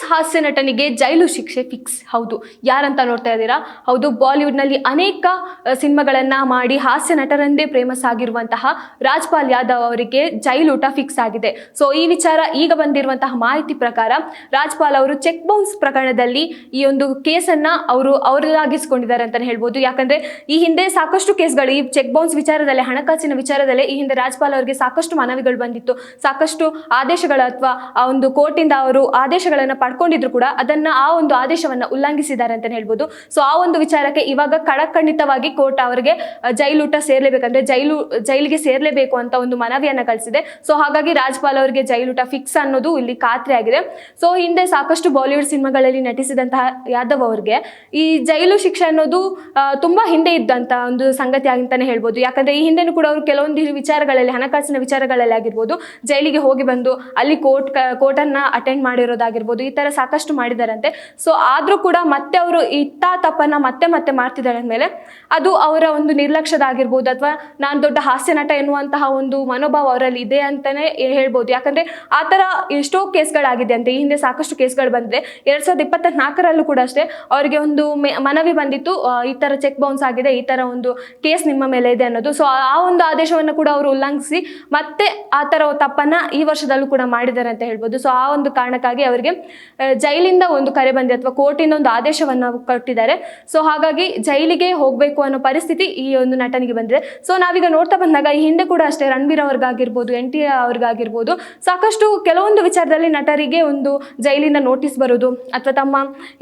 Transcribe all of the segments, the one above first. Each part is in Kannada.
ಹಾಸ್ಯ ನಟನಿಗೆ ಜೈಲು ಶಿಕ್ಷೆ ಫಿಕ್ಸ್. ಹೌದು, ಯಾರಂತ ನೋಡ್ತಾ ಇದ್ದೀರಾ? ಹೌದು, ಬಾಲಿವುಡ್ನಲ್ಲಿ ಅನೇಕ ಸಿನಿಮಾಗಳನ್ನ ಮಾಡಿ ಹಾಸ್ಯ ನಟರೆಂದೇ ಫೇಮಸ್ ಆಗಿರುವಂತಹ ರಾಜ್ಪಾಲ್ ಯಾದವ್ ಅವರಿಗೆ ಜೈಲೂಟ ಫಿಕ್ಸ್ ಆಗಿದೆ. ಸೊ ಈ ವಿಚಾರ ಈಗ ಬಂದಿರುವಂತಹ ಮಾಹಿತಿ ಪ್ರಕಾರ ರಾಜ್ಪಾಲ್ ಅವರು ಚೆಕ್ ಬೌನ್ಸ್ ಪ್ರಕರಣದಲ್ಲಿ ಈ ಒಂದು ಕೇಸನ್ನ ಅವರಾಗಿಸ್ಕೊಂಡಿದ್ದಾರೆ ಅಂತಾನೆ ಹೇಳ್ಬೋದು. ಯಾಕಂದ್ರೆ ಈ ಹಿಂದೆ ಸಾಕಷ್ಟು ಕೇಸ್ಗಳು ಈ ಚೆಕ್ ಬೌನ್ಸ್ ವಿಚಾರದಲ್ಲಿ, ಹಣಕಾಸಿನ ವಿಚಾರದಲ್ಲಿ ಈ ಹಿಂದೆ ರಾಜ್ಪಾಲ್ ಅವರಿಗೆ ಸಾಕಷ್ಟು ಮನವಿಗಳು ಬಂದಿತ್ತು, ಸಾಕಷ್ಟು ಆದೇಶಗಳು ಅಥವಾ ಆ ಒಂದು ಕೋರ್ಟಿಂದ ಅವರು ಆದೇಶಗಳನ್ನ ಪಡ್ಕೊಂಡಿದ್ರು ಕೂಡ ಆ ಒಂದು ಆದೇಶವನ್ನ ಉಲ್ಲಂಘಿಸಿದ್ದಾರೆ ಅಂತ ಹೇಳ್ಬೋದು. ಸೊ ಆ ಒಂದು ವಿಚಾರಕ್ಕೆ ಇವಾಗ ಖಡಖಂಡಿತವಾಗಿ ಕೋರ್ಟ್ ಅವರಿಗೆ ಜೈಲೂಟ ಸೇರ್ಲೇಬೇಕಂದ್ರೆ ಜೈಲಿಗೆ ಸೇರ್ಲೇಬೇಕು ಅಂತ ಒಂದು ಮನವಿಯನ್ನ ಕಳಿಸಿದೆ. ಸೊ ಹಾಗಾಗಿ ರಾಜ್ಪಾಲ್ ಅವರಿಗೆ ಜೈಲೂಟ ಫಿಕ್ಸ್ ಅನ್ನೋದು ಇಲ್ಲಿ ಖಾತ್ರಿ ಆಗಿದೆ. ಸೊ ಹಿಂದೆ ಸಾಕಷ್ಟು ಬಾಲಿವುಡ್ ಸಿನಿಮಾಗಳಲ್ಲಿ ನಟಿಸಿದಂತಹ ಯಾದವ್ ಅವರಿಗೆ ಈ ಜೈಲು ಶಿಕ್ಷೆ ಅನ್ನೋದು ತುಂಬಾ ಹಿಂದೆ ಇದ್ದಂತ ಒಂದು ಸಂಗತಿ ಅಂತಾನೆ ಹೇಳ್ಬೋದು. ಯಾಕಂದ್ರೆ ಈ ಹಿಂದೆನೂ ಕೂಡ ಅವರು ಕೆಲವೊಂದು ವಿಚಾರಗಳಲ್ಲಿ, ಹಣಕಾಸಿನ ವಿಚಾರಗಳಲ್ಲಿ ಆಗಿರ್ಬೋದು, ಜೈಲಿಗೆ ಹೋಗಿ ಬಂದು ಅಲ್ಲಿ ಕೋರ್ಟನ್ನ ಅಟೆಂಡ್ ಮಾಡಿರೋದಾಗಿರ್ಬೋದು, ಈ ತರ ಸಾಕಷ್ಟು ಮಾಡಿದಾರಂತೆ. ಸೊ ಆದ್ರೂ ಕೂಡ ಮತ್ತೆ ಅವರು ತಪ್ಪನ್ನ ಮತ್ತೆ ಮಾಡ್ತಿದ್ದಾರೆ ಅಂದ್ಮೇಲೆ ಅದು ಅವರ ಒಂದು ನಿರ್ಲಕ್ಷ್ಯದಾಗಿರ್ಬೋದು, ಅಥವಾ ನಾನು ದೊಡ್ಡ ಹಾಸ್ಯ ನಟ ಎನ್ನುವಂತಹ ಒಂದು ಮನೋಭಾವ ಅವರಲ್ಲಿ ಇದೆ ಅಂತಾನೆ ಹೇಳ್ಬೋದು. ಯಾಕಂದ್ರೆ ಆ ತರ ಎಷ್ಟೋ ಕೇಸ್ಗಳಾಗಿದೆ ಅಂತೆ, ಈ ಹಿಂದೆ ಸಾಕಷ್ಟು ಕೇಸ್ಗಳು ಬಂದಿದೆ. 2024ರಲ್ಲೂ ಕೂಡ ಅಷ್ಟೇ ಅವರಿಗೆ ಒಂದು ಮನವಿ ಬಂದಿತ್ತು, ಈ ತರ ಚೆಕ್ ಬೌನ್ಸ್ ಆಗಿದೆ, ಈ ತರ ಒಂದು ಕೇಸ್ ನಿಮ್ಮ ಮೇಲೆ ಇದೆ ಅನ್ನೋದು. ಸೊ ಆ ಒಂದು ಆದೇಶವನ್ನು ಕೂಡ ಅವರು ಉಲ್ಲಂಘಿಸಿ ಮತ್ತೆ ಆ ತರ ತಪ್ಪನ್ನ ಈ ವರ್ಷದಲ್ಲೂ ಕೂಡ ಮಾಡಿದ್ದಾರೆ ಅಂತ ಹೇಳ್ಬೋದು. ಸೊ ಆ ಒಂದು ಕಾರಣಕ್ಕಾಗಿ ಅವರಿಗೆ ಜೈಲಿಂದ ಒಂದು ಕರೆ ಬಂದಿದೆ, ಅಥವಾ ಕೋರ್ಟಿಂದ ಒಂದು ಆದೇಶವನ್ನು ಕೊಟ್ಟಿದ್ದಾರೆ. ಸೊ ಹಾಗಾಗಿ ಜೈಲಿಗೆ ಹೋಗಬೇಕು ಅನ್ನೋ ಪರಿಸ್ಥಿತಿ ಈ ಒಂದು ನಟನಿಗೆ ಬಂದಿದೆ. ಸೊ ನಾವೀಗ ನೋಡ್ತಾ ಬಂದಾಗ ಈ ಹಿಂದೆ ಕೂಡ ಅಷ್ಟೇ ರಣಬೀರ್ ಅವ್ರಿಗಾಗಿರ್ಬೋದು, NTR ಅವ್ರಿಗಾಗಿರ್ಬೋದು, ಸಾಕಷ್ಟು ಕೆಲವೊಂದು ವಿಚಾರದಲ್ಲಿ ನಟರಿಗೆ ಒಂದು ಜೈಲಿಂದ ನೋಟಿಸ್ ಬರೋದು, ಅಥವಾ ತಮ್ಮ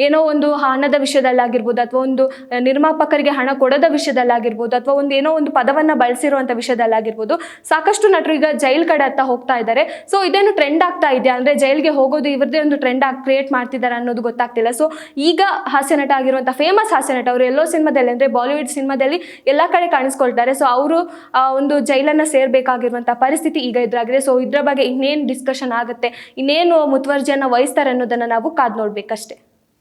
ಏನೋ ಒಂದು ಹಣದ ವಿಷಯದಲ್ಲಾಗಿರ್ಬೋದು, ಅಥವಾ ಒಂದು ನಿರ್ಮಾಪಕರಿಗೆ ಹಣ ಕೊಡದ ವಿಷಯದಲ್ಲಾಗಿರ್ಬೋದು, ಅಥವಾ ಒಂದು ಏನೋ ಒಂದು ಪದವನ್ನ ಬಳಸಿರುವಂತ ವಿಷಯದಲ್ಲಾಗಿರ್ಬೋದು, ಸಾಕಷ್ಟು ನಟರು ಈಗ ಜೈಲ್ ಕಡೆ ಹತ್ತ ಹೋಗ್ತಾ ಇದ್ದಾರೆ. ಸೊ ಇದೇನು ಟ್ರೆಂಡ್ ಆಗ್ತಾ ಇದೆ ಅಂದ್ರೆ ಜೈಲ್ಗೆ ಹೋಗೋದು ಇವ್ರದೇ ಒಂದು ಟ್ರೆಂಡ್ ಕ್ರಿಯೇಟ್ ಮಾಡ್ತಿದ್ದಾರೆ ಅನ್ನೋದು ಗೊತ್ತಾಗ್ತಿಲ್ಲ. ಸೊ ಈಗ ಹಾಸ್ಯ ನಟ ಆಗಿರುವಂತಹ ಫೇಮಸ್ ಹಾಸ್ಯ ನಟ ಅವರು ಎಲ್ಲೋ ಸಿನಿಮಾದಲ್ಲಿ, ಅಂದ್ರೆ ಬಾಲಿವುಡ್ ಸಿನಿಮಾದಲ್ಲಿ ಎಲ್ಲಾ ಕಡೆ ಕಾಣಿಸ್ಕೊಳ್ತಾರೆ. ಸೊ ಅವರು ಒಂದು ಜೈಲನ್ನ ಸೇರ್ಬೇಕಾಗಿರುವಂತಹ ಪರಿಸ್ಥಿತಿ ಈಗ ಎದುರಾಗಿದೆ. ಸೊ ಇದ್ರ ಬಗ್ಗೆ ಇನ್ನೇನು ಡಿಸ್ಕಷನ್ ಆಗುತ್ತೆ, ಇನ್ನೇನು ಮುತುವರ್ಜಿಯನ್ನ ವಹಿಸ್ತಾರೆ ಅನ್ನೋದನ್ನ ನಾವು ಕಾದ್ ನೋಡ್ಬೇಕಷ್ಟೇ.